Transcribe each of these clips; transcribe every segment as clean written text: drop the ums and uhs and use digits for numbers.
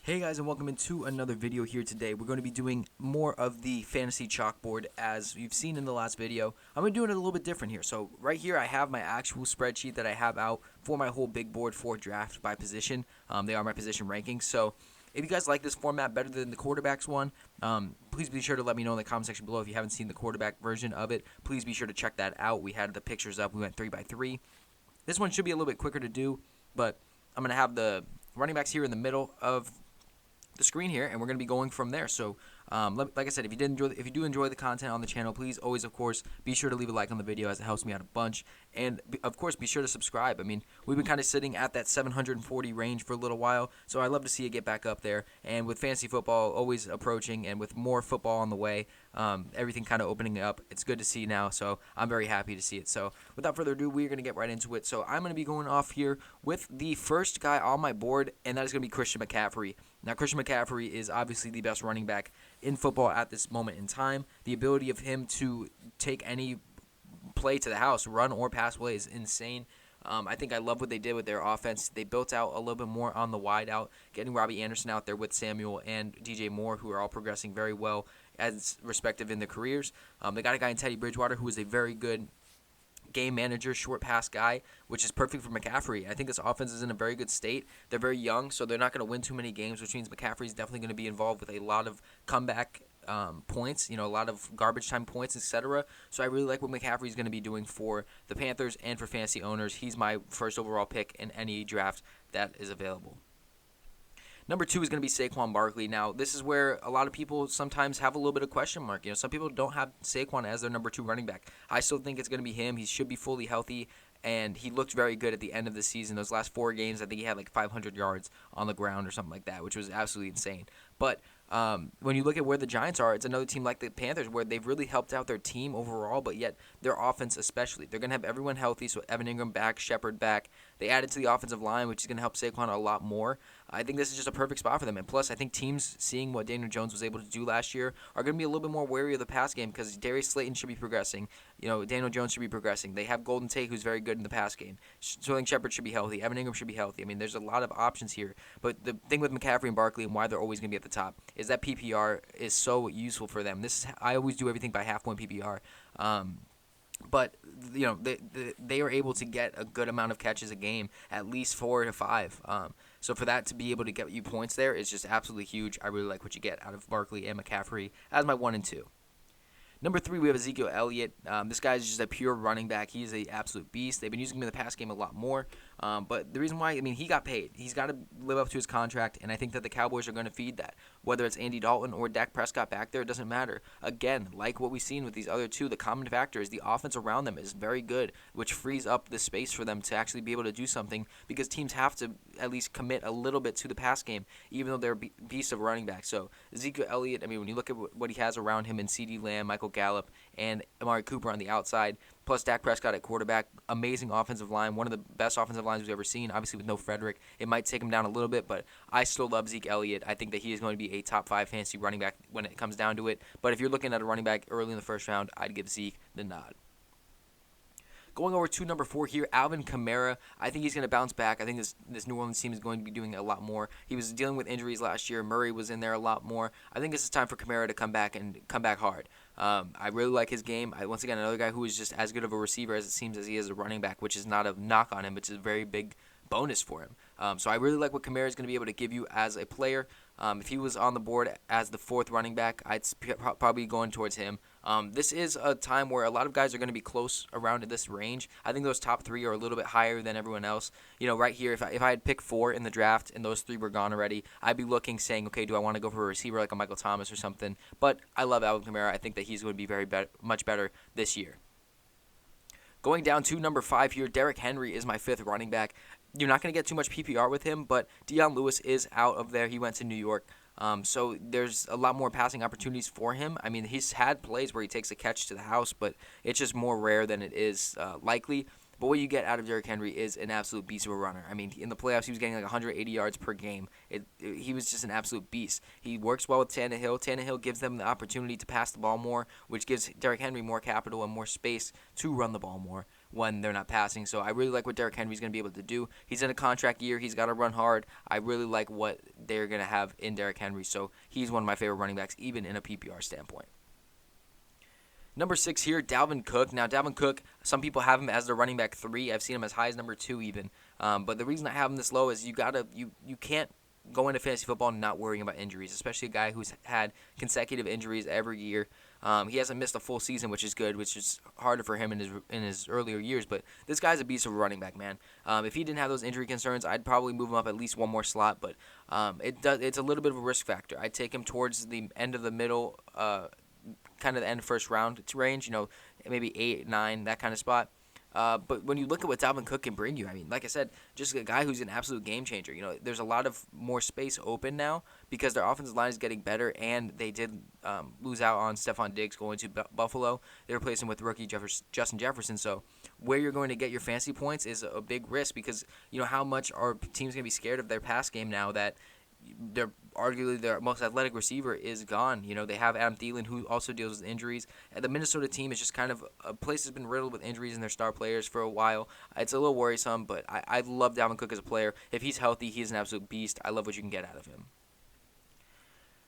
Hey guys, and welcome into another video here today. We're going to be doing more of the fantasy chalkboard as you've seen in the last video. I'm going to do it a little bit different here. So right here I have my actual spreadsheet that I have out for my whole big board for draft by position. They are my position rankings. So if you guys like this format better than the quarterbacks one, please be sure to let me know in the comment section below. If you haven't seen the quarterback version of it, please be sure to check that out. We had the pictures up. We went 3x3. This one should be a little bit quicker to do, but I'm going to have the running backs here in the middle of the screen here, and we're going to be going from there. So like I said, if you do enjoy the content on the channel, please always, of course, be sure to leave a like on the video as it helps me out a bunch, and of course be sure to subscribe. I mean, we've been kind of sitting at that 740 range for a little while, so I'd love to see it get back up there. And with fantasy football always approaching and with more football on the way, everything kind of opening up, it's good to see now, so I'm very happy to see it. So without further ado, we're going to get right into it. So I'm going to be going off here with the first guy on my board, and that is going to be Christian McCaffrey. Now, Christian McCaffrey is obviously the best running back in football at this moment in time. The ability of him to take any play to the house, run or pass play, is insane. I think I love what they did with their offense. They built out a little bit more on the wide out, getting Robbie Anderson out there with Samuel and DJ Moore, who are all progressing very well as respective in their careers. They got a guy in Teddy Bridgewater who is a very good game manager, short pass guy, which is perfect for McCaffrey. I think this offense is in a very good state. They're very young, so they're not going to win too many games, which means McCaffrey is definitely going to be involved with a lot of comeback points, a lot of garbage time points, etc. So I really like what McCaffrey is going to be doing for the Panthers and for fantasy owners. He's my first overall pick in any draft that is available. Number 2 is going to be Saquon Barkley. Now, this is where a lot of people sometimes have a little bit of question mark. Some people don't have Saquon as their number 2 running back. I still think it's going to be him. He should be fully healthy, and he looked very good at the end of the season. Those last 4 games, I think he had like 500 yards on the ground or something like that, which was absolutely insane. But when you look at where the Giants are, it's another team like the Panthers where they've really helped out their team overall, but yet their offense especially. They're going to have everyone healthy, so Evan Ingram back, Shepard back. They added to the offensive line, which is going to help Saquon a lot more. I think this is just a perfect spot for them. And plus, I think teams seeing what Daniel Jones was able to do last year are going to be a little bit more wary of the pass game because Darius Slayton should be progressing. Daniel Jones should be progressing. They have Golden Tate, who's very good in the pass game. Sterling Shepard should be healthy. Evan Ingram should be healthy. I mean, there's a lot of options here. But the thing with McCaffrey and Barkley and why they're always going to be at the top is that PPR is so useful for them. I always do everything by half-point PPR. But they are able to get a good amount of catches a game, at least 4 to 5. So for that to be able to get you points there is just absolutely huge. I really like what you get out of Barkley and McCaffrey as my 1 and 2. Number 3, we have Ezekiel Elliott. This guy is just a pure running back. He is an absolute beast. They've been using him in the pass game a lot more. But the reason why, he got paid. He's got to live up to his contract, and I think that the Cowboys are going to feed that. Whether it's Andy Dalton or Dak Prescott back there, it doesn't matter. Again, like what we've seen with these other two, the common factor is the offense around them is very good, which frees up the space for them to actually be able to do something because teams have to at least commit a little bit to the pass game, even though they're beasts of running back. So Ezekiel Elliott, when you look at what he has around him in CeeDee Lamb, Michael Gallup, and Amari Cooper on the outside, plus Dak Prescott at quarterback, amazing offensive line, one of the best offensive lines we've ever seen, obviously with no Frederick. It might take him down a little bit, but I still love Zeke Elliott. I think that he is going to be a top 5 fantasy running back when it comes down to it. But if you're looking at a running back early in the first round, I'd give Zeke the nod. Going over to number 4 here, Alvin Kamara. I think he's going to bounce back. I think this New Orleans team is going to be doing a lot more. He was dealing with injuries last year. Murray was in there a lot more. I think this is time for Kamara to come back and come back hard. I really like his game. Once again, another guy who is just as good of a receiver as it seems as he is a running back, which is not a knock on him, but it's a very big bonus for him. So I really like what Kamara is going to be able to give you as a player. If he was on the board as the 4th running back, I'd probably going towards him. This is a time where a lot of guys are going to be close around this range. I think those top 3 are a little bit higher than everyone else. Right here, if I had picked 4 in the draft and those 3 were gone already, I'd be looking, saying, okay, do I want to go for a receiver like a Michael Thomas or something? But I love Alvin Kamara. I think that he's going to be much better this year. Going down to number 5 here, Derrick Henry is my 5th running back. You're not going to get too much PPR with him, but Deion Lewis is out of there. He went to New York. So there's a lot more passing opportunities for him. He's had plays where he takes a catch to the house, but it's just more rare than it is likely. But what you get out of Derrick Henry is an absolute beast of a runner. In the playoffs, he was getting like 180 yards per game. He was just an absolute beast. He works well with Tannehill. Tannehill gives them the opportunity to pass the ball more, which gives Derrick Henry more capital and more space to run the ball more, when they're not passing. So I really like what Derrick Henry's going to be able to do. He's in a contract year. He's got to run hard. I really like what they're going to have in Derrick Henry. So he's one of my favorite running backs, even in a PPR standpoint. Number 6 here, Dalvin Cook. Now, Dalvin Cook, some people have him as the running back 3. I've seen him as high as number 2 even. But the reason I have him this low is you can't go into fantasy football not worrying about injuries, especially a guy who's had consecutive injuries every year. He hasn't missed a full season, which is good, which is harder for him in his earlier years. But this guy's a beast of a running back, man. If he didn't have those injury concerns, I'd probably move him up at least one more slot. But it's a little bit of a risk factor. I'd take him towards the end of the middle, kind of the end of first round range, maybe 8, 9, that kind of spot. But when you look at what Dalvin Cook can bring you, I mean, like I said, just a guy who's an absolute game changer. There's a lot of more space open now because their offensive line is getting better, and they did lose out on Stephon Diggs going to Buffalo. They replaced him with rookie Justin Jefferson. So where you're going to get your fantasy points is a big risk because how much are teams going to be scared of their pass game now that they're arguably their most athletic receiver is gone. They have Adam Thielen, who also deals with injuries. And the Minnesota team is just kind of a place that's been riddled with injuries in their star players for a while. It's a little worrisome, but I love Dalvin Cook as a player. If he's healthy, he's an absolute beast. I love what you can get out of him.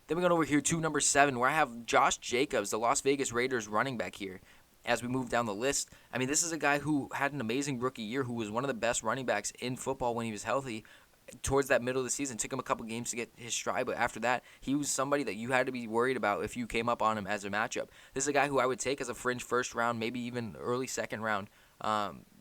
Then we go over here to number 7, where I have Josh Jacobs, the Las Vegas Raiders running back here. As we move down the list, I mean, this is a guy who had an amazing rookie year, who was one of the best running backs in football when he was healthy. Towards that middle of the season, took him a couple games to get his stride, but after that, he was somebody that you had to be worried about if you came up on him as a matchup. This is a guy who I would take as a fringe first round, maybe even early second round.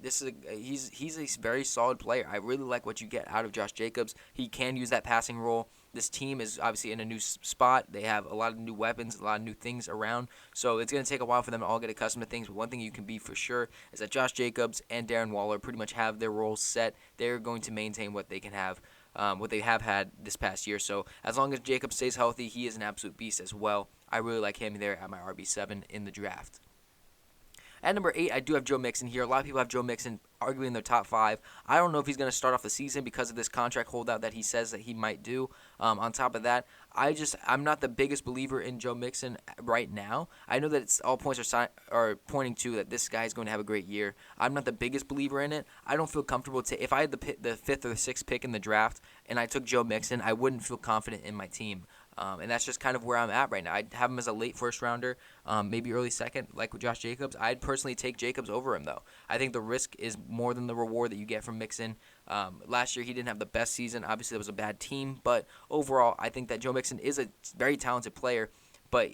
He's a very solid player. I really like what you get out of Josh Jacobs. He can use that passing role. This team is obviously in a new spot. They have a lot of new weapons, a lot of new things around. So it's going to take a while for them to all get accustomed to things. But one thing you can be for sure is that Josh Jacobs and Darren Waller pretty much have their roles set. They're going to maintain what they can have, what they have had this past year. So as long as Jacobs stays healthy, he is an absolute beast as well. I really like him there at my RB7 in the draft. At number 8, I do have Joe Mixon here. A lot of people have Joe Mixon arguably in their top 5. I don't know if he's going to start off the season because of this contract holdout that he says that he might do. On top of that, I'm not the biggest believer in Joe Mixon right now. I know that all points are pointing to that this guy is going to have a great year. I'm not the biggest believer in it. I don't feel comfortable if I had the 5th or the 6th pick in the draft and I took Joe Mixon, I wouldn't feel confident in my team. And that's just kind of where I'm at right now. I'd have him as a late first rounder, maybe early second, like with Josh Jacobs. I'd personally take Jacobs over him, though. I think the risk is more than the reward that you get from Mixon. Last year, he didn't have the best season. Obviously, it was a bad team. But overall, I think that Joe Mixon is a very talented player. But,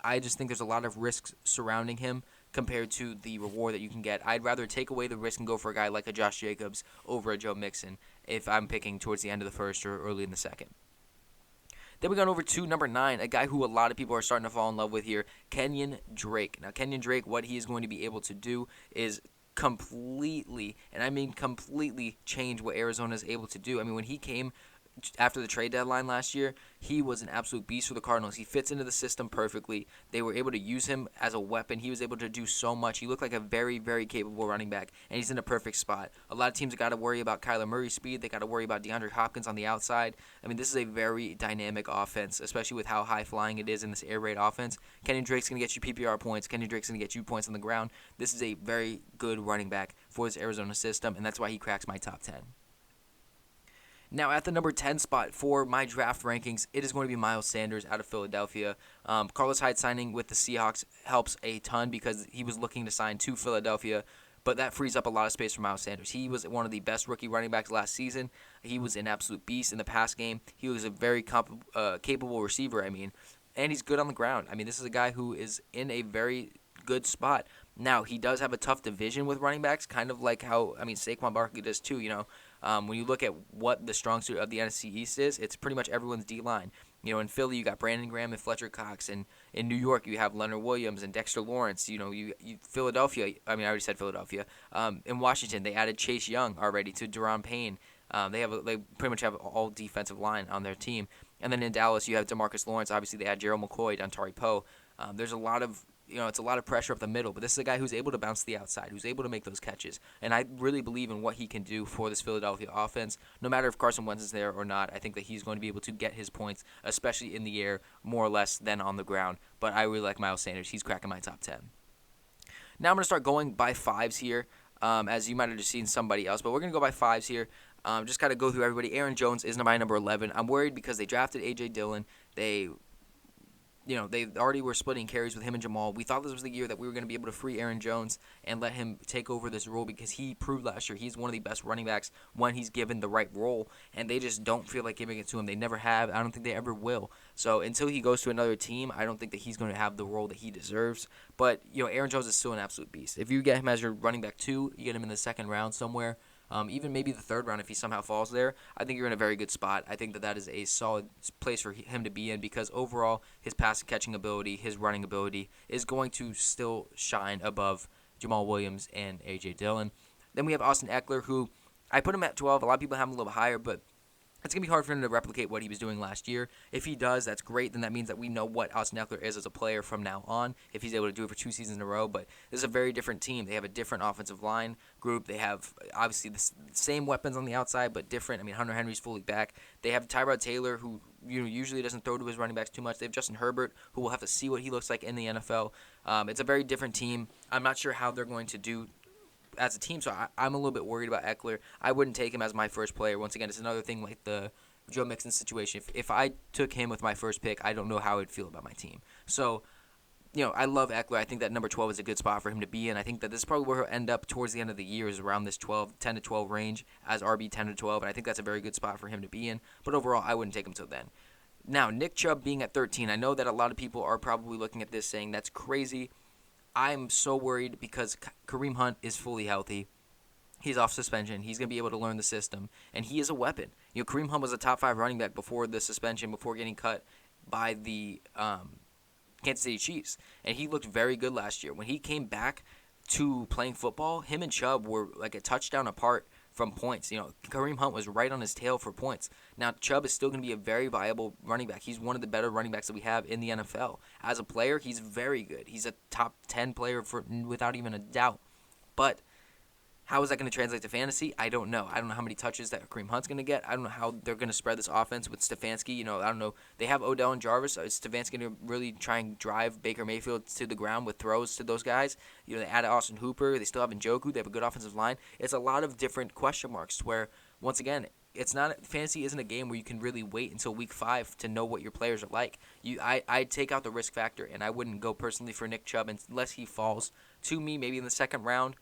I just think there's a lot of risks surrounding him compared to the reward that you can get. I'd rather take away the risk and go for a guy like a Josh Jacobs over a Joe Mixon if I'm picking towards the end of the first or early in the second. Then we got over to number 9, a guy who a lot of people are starting to fall in love with here, Kenyan Drake. Now, Kenyan Drake, what he is going to be able to do is completely, and I mean completely, change what Arizona is able to do. I mean, when he came after the trade deadline last year, he was an absolute beast for the Cardinals. He fits into the system perfectly. They were able to use him as a weapon. He was able to do so much. He looked like a very, very capable running back, and he's in a perfect spot. A lot of teams have got to worry about Kyler Murray's speed. They got to worry about DeAndre Hopkins on the outside. I mean, this is a very dynamic offense, especially with how high-flying it is in this air raid offense. Kenyan Drake's going to get you PPR points. Kenyan Drake's going to get you points on the ground. This is a very good running back for this Arizona system, and that's why he cracks my top 10. Now, at the number 10 spot for my draft rankings, it is going to be Miles Sanders out of Philadelphia. Carlos Hyde signing with the Seahawks helps a ton because he was looking to sign to Philadelphia, but that frees up a lot of space for Miles Sanders. He was one of the best rookie running backs last season. He was an absolute beast in the pass game. He was a very capable receiver, and he's good on the ground. This is a guy who is in a very good spot. Now, he does have a tough division with running backs, kind of like how, Saquon Barkley does too, When you look at what the strong suit of the NFC East is, it's pretty much everyone's D-line. In Philly, you got Brandon Graham and Fletcher Cox. And in New York, you have Leonard Williams and Dexter Lawrence. Philadelphia, I already said Philadelphia. In Washington, they added Chase Young already to Deron Payne. They pretty much have all defensive line on their team. And then in Dallas, you have DeMarcus Lawrence. Obviously, they had Gerald McCoy, Dontari Poe. There's a lot of it's a lot of pressure up the middle, but this is a guy who's able to bounce to the outside, who's able to make those catches. And I really believe in what he can do for this Philadelphia offense. No matter if Carson Wentz is there or not, I think that he's going to be able to get his points, especially in the air, more or less than on the ground. But I really like Miles Sanders. He's cracking my top 10. Now I'm going to start going by 5s here. as you might have just seen somebody else. But we're going to go by fives here. Just kind of go through everybody. Aaron Jones is my number 11. I'm worried because they drafted A.J. Dillon. They already were splitting carries with him and Jamal. We thought this was the year that we were going to be able to free Aaron Jones and let him take over this role because he proved last year he's one of the best running backs when he's given the right role, and they just don't feel like giving it to him. They never have. I don't think they ever will. So until he goes to another team, I don't think that he's going to have the role that he deserves. But, Aaron Jones is still an absolute beast. If you get him as your running back 2, you get him in the second round somewhere, even maybe the third round if he somehow falls there, I think you're in a very good spot. I think that is a solid place for him to be in because overall his pass catching ability, his running ability is going to still shine above Jamal Williams and A.J. Dillon. Then we have Austin Eckler, who I put him at 12. A lot of people have him a little higher, but it's going to be hard for him to replicate what he was doing last year. If he does, that's great. Then that means that we know what Austin Eckler is as a player from now on, if he's able to do it for 2 seasons in a row. But this is a very different team. They have a different offensive line group. They have, obviously, the same weapons on the outside, but different. I mean, Hunter Henry's fully back. They have Tyrod Taylor, who usually doesn't throw to his running backs too much. They have Justin Herbert, who will have to see what he looks like in the NFL. It's a very different team. I'm not sure how they're going to do as a team, so I'm a little bit worried about Eckler. I wouldn't take him as my first player. Once again, it's another thing like the Joe Mixon situation. If I took him with my first pick, I don't know how I'd feel about my team. So, I love Eckler. I think that number 12 is a good spot for him to be in. I think that this is probably where he'll end up towards the end of the year, is around this 10 to 12 range as RB 10 to 12, and I think that's a very good spot for him to be in. But overall, I wouldn't take him till then. Now, Nick Chubb being at 13, I know that a lot of people are probably looking at this saying that's crazy. I'm so worried because Kareem Hunt is fully healthy. He's off suspension. He's going to be able to learn the system, and he is a weapon. Kareem Hunt was a top 5 running back before the suspension, before getting cut by the Kansas City Chiefs, and he looked very good last year. When he came back to playing football, him and Chubb were like a touchdown apart from points. Kareem Hunt was right on his tail for points. Now, Chubb is still going to be a very viable running back. He's one of the better running backs that we have in the NFL. As a player, he's very good. He's a top 10 player without even a doubt. But how is that going to translate to fantasy? I don't know. I don't know how many touches that Kareem Hunt's going to get. I don't know how they're going to spread this offense with Stefanski. I don't know. They have Odell and Jarvis. Is Stefanski going to really try and drive Baker Mayfield to the ground with throws to those guys? They added Austin Hooper. They still have Njoku. They have a good offensive line. It's a lot of different question marks where, once again, fantasy isn't a game where you can really wait until week 5 to know what your players are like. I'd take out the risk factor, and I wouldn't go personally for Nick Chubb unless he falls to me maybe in the second round.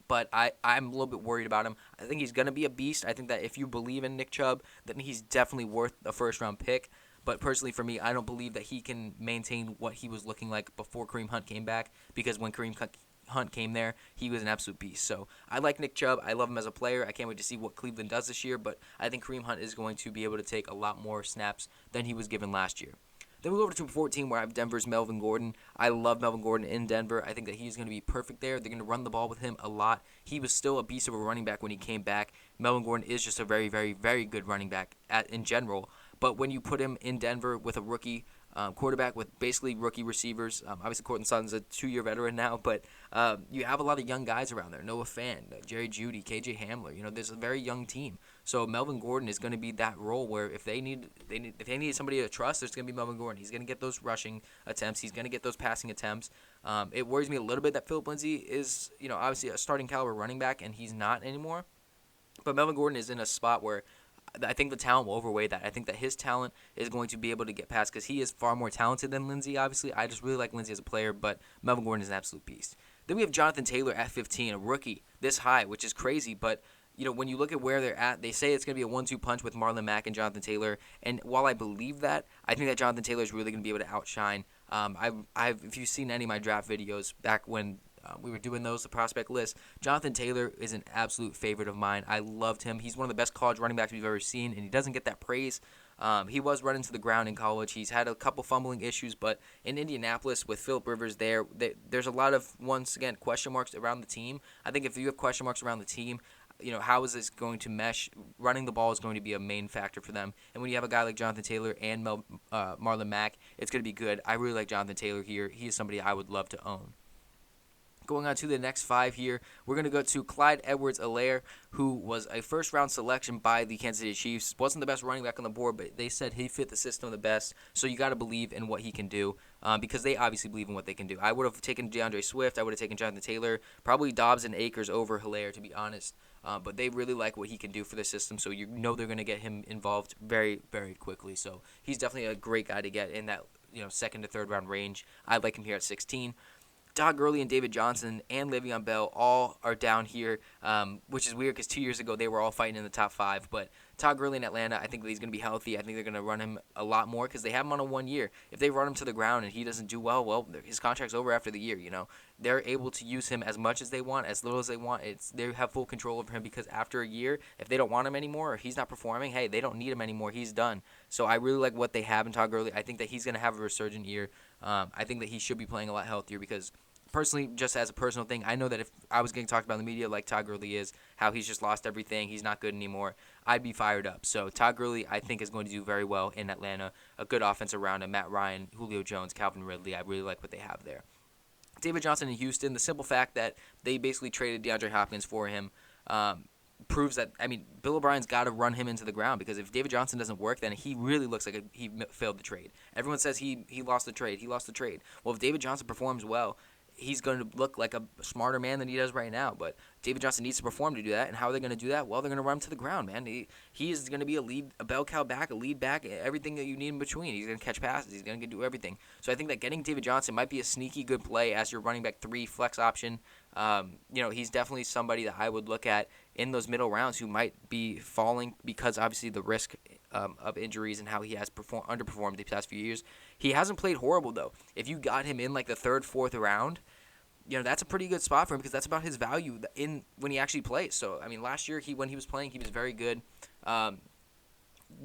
But I'm a little bit worried about him. I think he's going to be a beast. I think that if you believe in Nick Chubb, then he's definitely worth a first-round pick. But personally for me, I don't believe that he can maintain what he was looking like before Kareem Hunt came back, because when Kareem Hunt came there, he was an absolute beast. So I like Nick Chubb. I love him as a player. I can't wait to see what Cleveland does this year, but I think Kareem Hunt is going to be able to take a lot more snaps than he was given last year. Then we go over to 14, where I have Denver's Melvin Gordon. I love Melvin Gordon in Denver. I think that he's going to be perfect there. They're going to run the ball with him a lot. He was still a beast of a running back when he came back. Melvin Gordon is just a very, very, very good running back in general. But when you put him in Denver with a rookie quarterback with basically rookie receivers, obviously Courtland Sutton's a 2-year veteran now, but you have a lot of young guys around there. Noah Fant, Jerry Jeudy, KJ Hamler. There's a very young team. So Melvin Gordon is going to be that role where if they need somebody to trust, there's going to be Melvin Gordon. He's going to get those rushing attempts. He's going to get those passing attempts. It worries me a little bit that Philip Lindsay is, obviously a starting caliber running back, and he's not anymore. But Melvin Gordon is in a spot where I think the talent will overweigh that. I think that his talent is going to be able to get past, because he is far more talented than Lindsay, obviously. I just really like Lindsay as a player, but Melvin Gordon is an absolute beast. Then we have Jonathan Taylor at 15, a rookie this high, which is crazy, but when you look at where they're at, they say it's going to be a 1-2 punch with Marlon Mack and Jonathan Taylor. And while I believe that, I think that Jonathan Taylor is really going to be able to outshine. If you've seen any of my draft videos back when we were doing the prospect list, Jonathan Taylor is an absolute favorite of mine. I loved him. He's one of the best college running backs we've ever seen, and he doesn't get that praise. He was running to the ground in college. He's had a couple fumbling issues, but in Indianapolis with Phillip Rivers there's a lot of, once again, question marks around the team. I think if you have question marks around the team, how is this going to mesh? Running the ball is going to be a main factor for them. And when you have a guy like Jonathan Taylor and Marlon Mack, it's going to be good. I really like Jonathan Taylor here. He is somebody I would love to own. Going on to the next 5 here, we're going to go to Clyde EdwardsHelaire, who was a first-round selection by the Kansas City Chiefs. Wasn't the best running back on the board, but they said he fit the system the best, so you got to believe in what he can do because they obviously believe in what they can do. I would have taken DeAndre Swift. I would have taken Jonathan Taylor, probably Dobbs and Akers over Hilaire, to be honest. But they really like what he can do for the system, so you know they're going to get him involved very, very quickly. So he's definitely a great guy to get in that second to third round range. I like him here at 16. Todd Gurley and David Johnson and Le'Veon Bell all are down here, which is weird because 2 years ago they were all fighting in the top 5. But Todd Gurley in Atlanta, I think that he's going to be healthy. I think they're going to run him a lot more because they have him on a 1 year. If they run him to the ground and he doesn't do well, his contract's over after the year. They're able to use him as much as they want, as little as they want. They have full control over him because after a year, if they don't want him anymore or he's not performing, hey, they don't need him anymore. He's done. So I really like what they have in Todd Gurley. I think that he's going to have a resurgent year. I think that he should be playing a lot healthier because personally, just as a personal thing, I know that if I was getting talked about in the media like Todd Gurley is, how he's just lost everything, he's not good anymore, I'd be fired up. So Todd Gurley, I think, is going to do very well in Atlanta. A good offense around him. Matt Ryan, Julio Jones, Calvin Ridley. I really like what they have there. David Johnson in Houston, the simple fact that they basically traded DeAndre Hopkins for him proves that, Bill O'Brien's got to run him into the ground because if David Johnson doesn't work, then he really looks like he failed the trade. Everyone says he lost the trade. He lost the trade. Well, if David Johnson performs well, he's going to look like a smarter man than he does right now. But David Johnson needs to perform to do that. And how are they going to do that? Well, they're going to run him to the ground, man. He is going to be a bell cow back, a lead back, everything that you need in between. He's going to catch passes. He's going to do everything. So I think that getting David Johnson might be a sneaky good play as your running back 3 flex option. He's definitely somebody that I would look at in those middle rounds who might be falling because obviously the risk of injuries and how he has underperformed the past few years. He hasn't played horrible, though. If you got him in like the 3rd, 4th round, that's a pretty good spot for him because that's about his value when he actually plays. So, last year when he was playing, he was very good.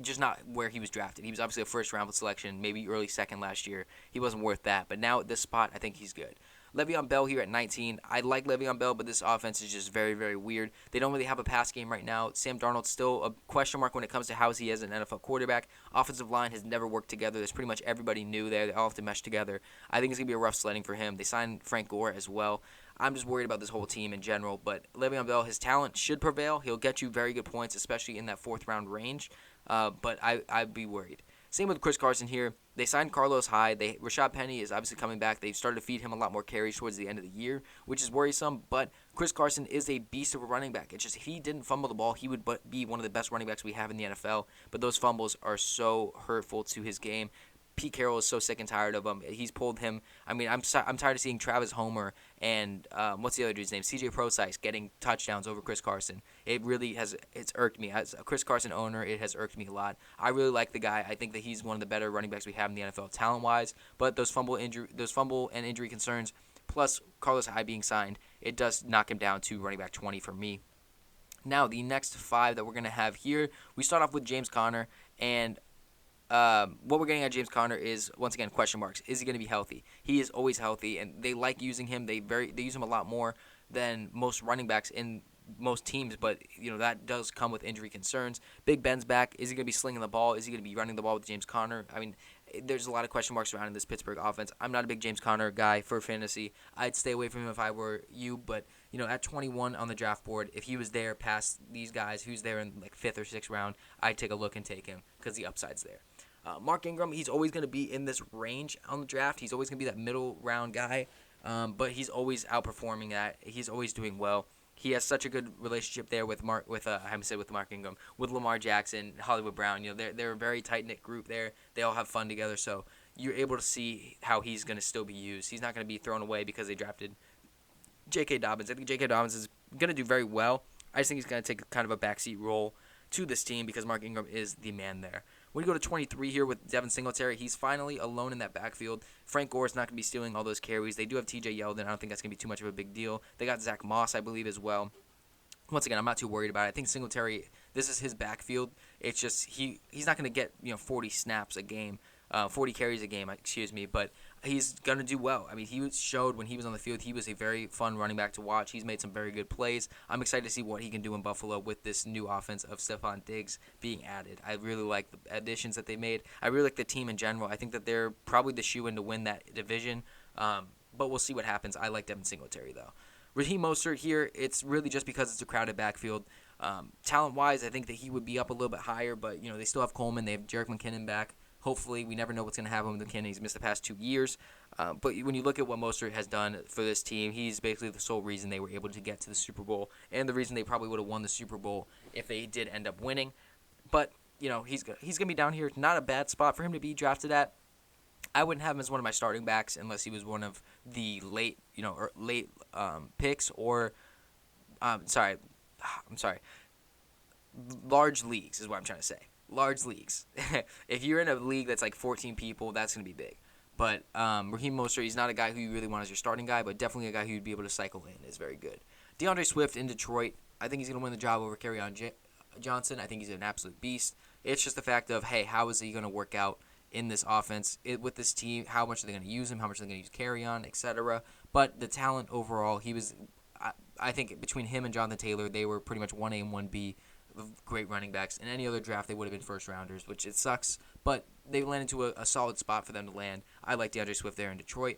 Just not where he was drafted. He was obviously a first-round selection, maybe early second last year. He wasn't worth that. But now at this spot, I think he's good. Le'Veon Bell here at 19. I like Le'Veon Bell, but this offense is just very, very weird. They don't really have a pass game right now. Sam Darnold's still a question mark when it comes to how he is an NFL quarterback. Offensive line has never worked together. There's pretty much everybody new there. They all have to mesh together. I think it's going to be a rough sledding for him. They signed Frank Gore as well. I'm just worried about this whole team in general. But Le'Veon Bell, his talent should prevail. He'll get you very good points, especially in that 4th round range. But I'd be worried. Same with Chris Carson here. They signed Carlos Hyde. Rashad Penny is obviously coming back. They've started to feed him a lot more carries towards the end of the year, which is worrisome. But Chris Carson is a beast of a running back. It's just if he didn't fumble the ball, he would be one of the best running backs we have in the NFL. But those fumbles are so hurtful to his game. Pete Carroll is so sick and tired of him. He's pulled him. I'm tired of seeing Travis Homer and what's the other dude's name? CJ Prosise getting touchdowns over Chris Carson. It really it's irked me. As a Chris Carson owner, it has irked me a lot. I really like the guy. I think that he's one of the better running backs we have in the NFL talent-wise. But those fumble and injury concerns, plus Carlos Hyde being signed, it does knock him down to running back 20 for me. Now, the next 5 that we're going to have here, we start off with James Conner, and what we're getting at James Conner is, once again, question marks. Is he going to be healthy? He is always healthy, and they like using him. They use him a lot more than most running backs in most teams, but that does come with injury concerns. Big Ben's back. Is he going to be slinging the ball? Is he going to be running the ball with James Conner? There's a lot of question marks surrounding this Pittsburgh offense. I'm not a big James Conner guy for fantasy. I'd stay away from him if I were you, but at 21 on the draft board, if he was there past these guys, who's there in like 5th or 6th round, I'd take a look and take him because the upside's there. Mark Ingram, he's always going to be in this range on the draft. He's always going to be that middle round guy, but he's always outperforming that. He's always doing well. He has such a good relationship there with Mark Ingram, with Lamar Jackson, Hollywood Brown. They're a very tight-knit group there. They all have fun together, so you're able to see how he's going to still be used. He's not going to be thrown away because they drafted J.K. Dobbins. I think J.K. Dobbins is going to do very well. I just think he's going to take kind of a backseat role to this team because Mark Ingram is the man there. When you go to 23 here with Devin Singletary, he's finally alone in that backfield. Frank Gore is not going to be stealing all those carries. They do have T.J. Yeldon. I don't think that's going to be too much of a big deal. They got Zach Moss, I believe, as well. Once again, I'm not too worried about it. I think Singletary, this is his backfield. It's just he's not going to get 40 snaps a game, 40 carries a game, but he's going to do well. He showed when he was on the field, he was a very fun running back to watch. He's made some very good plays. I'm excited to see what he can do in Buffalo with this new offense of Stephon Diggs being added. I really like the additions that they made. I really like the team in general. I think that they're probably the shoe-in to win that division. but we'll see what happens. I like Devin Singletary, though. Raheem Mostert here, it's really just because it's a crowded backfield. Talent-wise, I think that he would be up a little bit higher, but they still have Coleman. They have Jerick McKinnon back. Hopefully, we never know what's going to happen with McKinnon. He's missed the past 2 years. But when you look at what Mostert has done for this team, he's basically the sole reason they were able to get to the Super Bowl, and the reason they probably would have won the Super Bowl if they did end up winning. But he's gonna be down here. Not a bad spot for him to be drafted at. I wouldn't have him as one of my starting backs unless he was one of the late picks or I'm sorry, large leagues is what I'm trying to say. Large leagues. If you're in a league that's like 14 people, that's going to be big. But Raheem Mostert, he's not a guy who you really want as your starting guy, but definitely a guy who you'd be able to cycle in is very good. DeAndre Swift in Detroit, I think he's going to win the job over Kerryon Johnson. I think he's an absolute beast. It's just the fact of, hey, how is he going to work out in this offense with this team? How much are they going to use him? How much are they going to use Kerryon, etc.? But the talent overall, I think between him and Jonathan Taylor, they were pretty much 1A and 1B. Great running backs. In any other draft, they would have been first-rounders, which it sucks, but they landed into a solid spot for them to land. I like DeAndre Swift there in Detroit.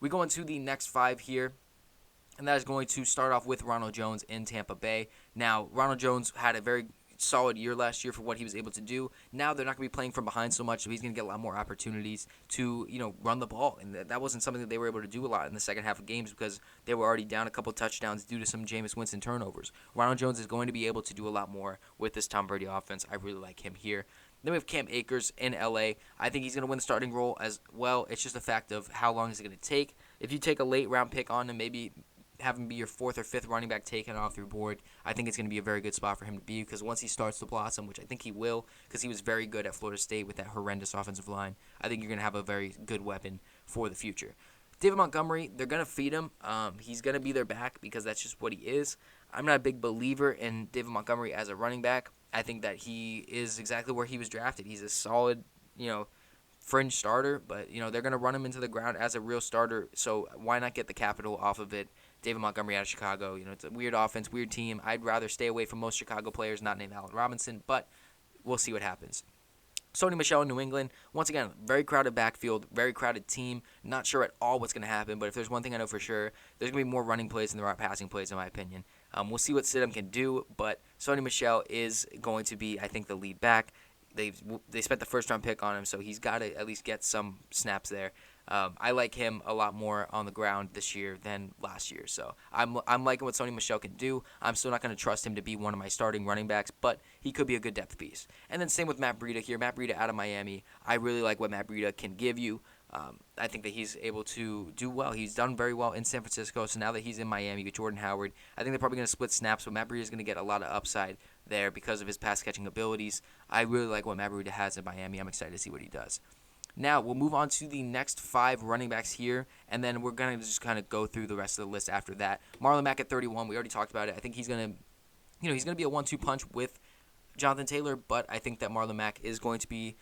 We go into the next 5 here, and that is going to start off with Ronald Jones in Tampa Bay. Now, Ronald Jones had a very solid year last year for what he was able to do. Now they're not going to be playing from behind so much, so he's going to get a lot more opportunities to, run the ball. And that wasn't something that they were able to do a lot in the second half of games because they were already down a couple touchdowns due to some Jameis Winston turnovers. Ronald Jones is going to be able to do a lot more with this Tom Brady offense. I really like him here. Then we have Cam Akers in LA. I think he's going to win the starting role as well. It's just a fact of how long is it going to take. If you take a late round pick on him, maybe have him be your 4th or 5th running back taken off your board, I think it's going to be a very good spot for him to be because once he starts to blossom, which I think he will because he was very good at Florida State with that horrendous offensive line, I think you're going to have a very good weapon for the future. David Montgomery, they're going to feed him. He's going to be their back because that's just what he is. I'm not a big believer in David Montgomery as a running back. I think that he is exactly where he was drafted. He's a solid, fringe starter, but, they're going to run him into the ground as a real starter, so why not get the capital off of it? David Montgomery out of Chicago, it's a weird offense, weird team. I'd rather stay away from most Chicago players not named Allen Robinson, but we'll see what happens. Sony Michel in New England, once again, very crowded backfield, very crowded team. Not sure at all what's going to happen, but if there's one thing I know for sure, there's going to be more running plays than there are passing plays, in my opinion. We'll see what Stidham can do, but Sony Michel is going to be, I think, the lead back. They spent the first-round pick on him, so he's got to at least get some snaps there. I like him a lot more on the ground this year than last year. So I'm liking what Sony Michel can do. I'm still not going to trust him to be one of my starting running backs, but he could be a good depth piece. And then same with Matt Breida here. Matt Breida out of Miami. I really like what Matt Breida can give you. I think that he's able to do well. He's done very well in San Francisco, so now that he's in Miami with Jordan Howard, I think they're probably going to split snaps, but Matt Breida is going to get a lot of upside there because of his pass-catching abilities. I really like what Matt Breida has in Miami. I'm excited to see what he does. Now, we'll move on to the next 5 running backs here, and then we're going to just kind of go through the rest of the list after that. Marlon Mack at 31, we already talked about it. I think he's going to, he's going to be a 1-2 punch with Jonathan Taylor, but I think that Marlon Mack is going to be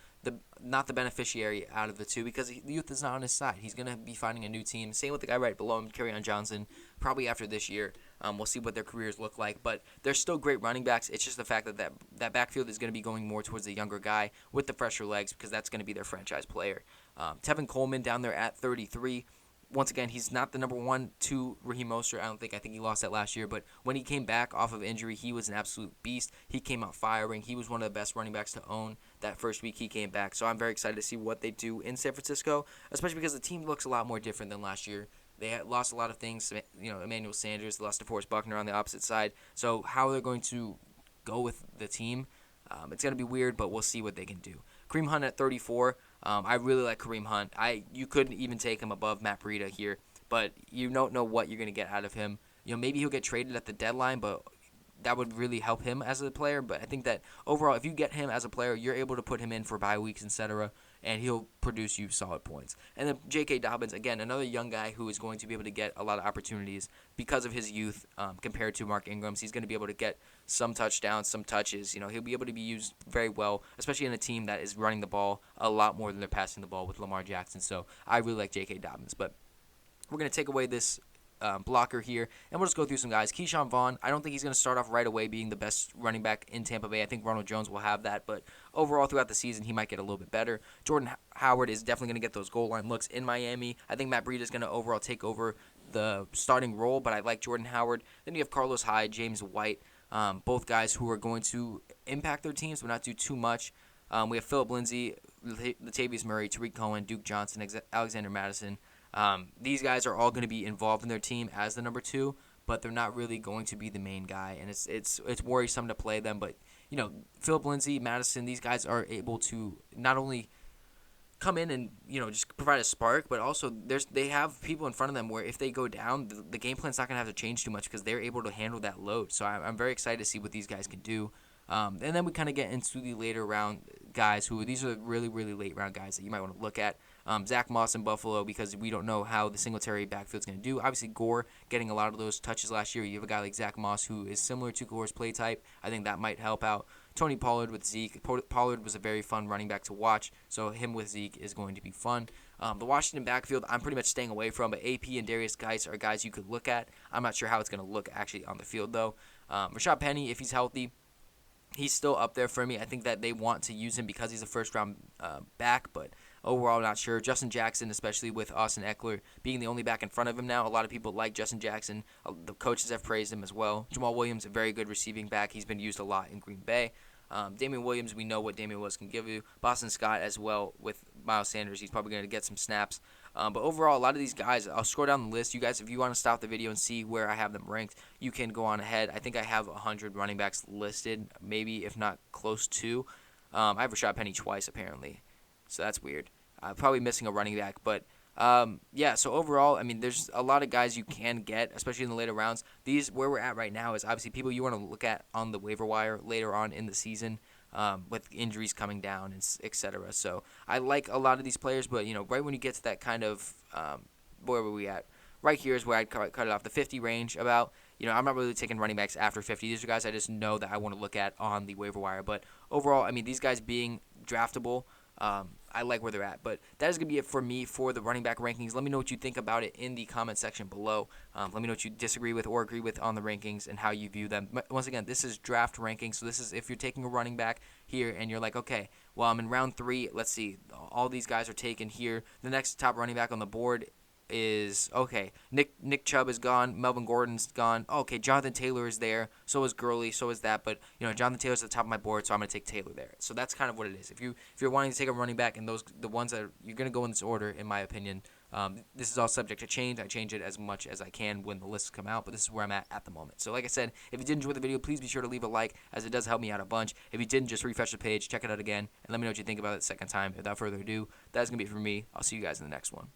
not the beneficiary out of the two because the youth is not on his side. He's going to be finding a new team. Same with the guy right below him, Kerryon Johnson, probably after this year. We'll see what their careers look like, but they're still great running backs. It's just the fact that backfield is going to be going more towards the younger guy with the fresher legs because that's going to be their franchise player. Tevin Coleman down there at 33. Once again, he's not the number 1 to Raheem Mostert. I think he lost that last year. But when he came back off of injury, he was an absolute beast. He came out firing. He was one of the best running backs to own that first week he came back. So I'm very excited to see what they do in San Francisco, especially because the team looks a lot more different than last year. They had lost a lot of things. Emmanuel Sanders, they lost to DeForest Buckner on the opposite side. So how they're going to go with the team, it's going to be weird, but we'll see what they can do. Kareem Hunt at 34. I really like Kareem Hunt. You couldn't even take him above Matt Breida here, but you don't know what you're going to get out of him. Maybe he'll get traded at the deadline, but that would really help him as a player. But I think that overall, if you get him as a player, you're able to put him in for bye weeks, etc., and he'll produce you solid points. And then J.K. Dobbins, again, another young guy who is going to be able to get a lot of opportunities because of his youth compared to Mark Ingram's. He's going to be able to get some touchdowns, some touches. He'll be able to be used very well, especially in a team that is running the ball a lot more than they're passing the ball with Lamar Jackson. So I really like J.K. Dobbins. But we're going to take away this blocker here. And we'll just go through some guys. Keyshawn Vaughn, I don't think he's going to start off right away being the best running back in Tampa Bay. I think Ronald Jones will have that, but overall throughout the season, he might get a little bit better. Jordan Howard is definitely going to get those goal line looks in Miami. I think Matt Breida is going to overall take over the starting role, but I like Jordan Howard. Then you have Carlos Hyde, James White, both guys who are going to impact their teams but not do too much. We have Phillip Lindsay, Latavius Murray, Tariq Cohen, Duke Johnson, Alexander Madison. These guys are all going to be involved in their team as the number 2, but they're not really going to be the main guy, and it's worrisome to play them. But Phillip Lindsay, Madison, these guys are able to not only come in and just provide a spark, but also they have people in front of them where if they go down, the game plan's not going to have to change too much because they're able to handle that load. So I'm very excited to see what these guys can do. And then we kind of get into the later round guys these are really, really late round guys that you might want to look at. Zach Moss in Buffalo, because we don't know how the Singletary backfield's going to do. Obviously, Gore getting a lot of those touches last year. You have a guy like Zach Moss who is similar to Gore's play type. I think that might help out. Tony Pollard with Zeke. Pollard was a very fun running back to watch, so him with Zeke is going to be fun. The Washington backfield, I'm pretty much staying away from, but AP and Darius Geis are guys you could look at. I'm not sure how it's going to look actually on the field, though. Rashad Penny, if he's healthy, he's still up there for me. I think that they want to use him because he's a first-round back, but overall, not sure. Justin Jackson, especially with Austin Eckler being the only back in front of him now. A lot of people like Justin Jackson. The coaches have praised him as well. Jamal Williams, a very good receiving back. He's been used a lot in Green Bay. Damian Williams, we know what Damian Williams can give you. Boston Scott as well with Miles Sanders. He's probably going to get some snaps. But overall, a lot of these guys, I'll scroll down the list. You guys, if you want to stop the video and see where I have them ranked, you can go on ahead. I think I have 100 running backs listed, maybe if not close to. I have Rashad Penny twice, apparently. So that's weird. Probably missing a running back. But, yeah, so overall, I mean, there's a lot of guys you can get, especially in the later rounds. Where we're at right now is obviously people you want to look at on the waiver wire later on in the season. With injuries coming down, and etc. So I like a lot of these players, but right when you get to that kind of where were we at? Right here is where I'd cut it off, the 50 range. About I'm not really taking running backs after 50. These are guys I just know that I want to look at on the waiver wire. But overall, I mean, these guys being draftable, I like where they're at. But that is going to be it for me for the running back rankings. Let me know what you think about it in the comment section below. Let me know what you disagree with or agree with on the rankings and how you view them. Once again, this is draft rankings. So this is if you're taking a running back here and you're like, okay, well, I'm in round 3. Let's see. All these guys are taken here. The next top running back on the board is, okay, Nick Chubb is gone, Melvin Gordon's gone. Okay, Jonathan Taylor is there, so is Gurley, so is that, but Jonathan Taylor's at the top of my board, so I'm going to take Taylor there. So that's kind of what it is. If you're wanting to take a running back, and the ones that you're going to go in this order, in my opinion, this is all subject to change. I change it as much as I can when the lists come out, but this is where I'm at the moment. So like I said, if you did enjoy the video, please be sure to leave a like, as it does help me out a bunch. If you didn't, just refresh the page, check it out again, and let me know what you think about it the second time. Without further ado, that's going to be it for me. I'll see you guys in the next one.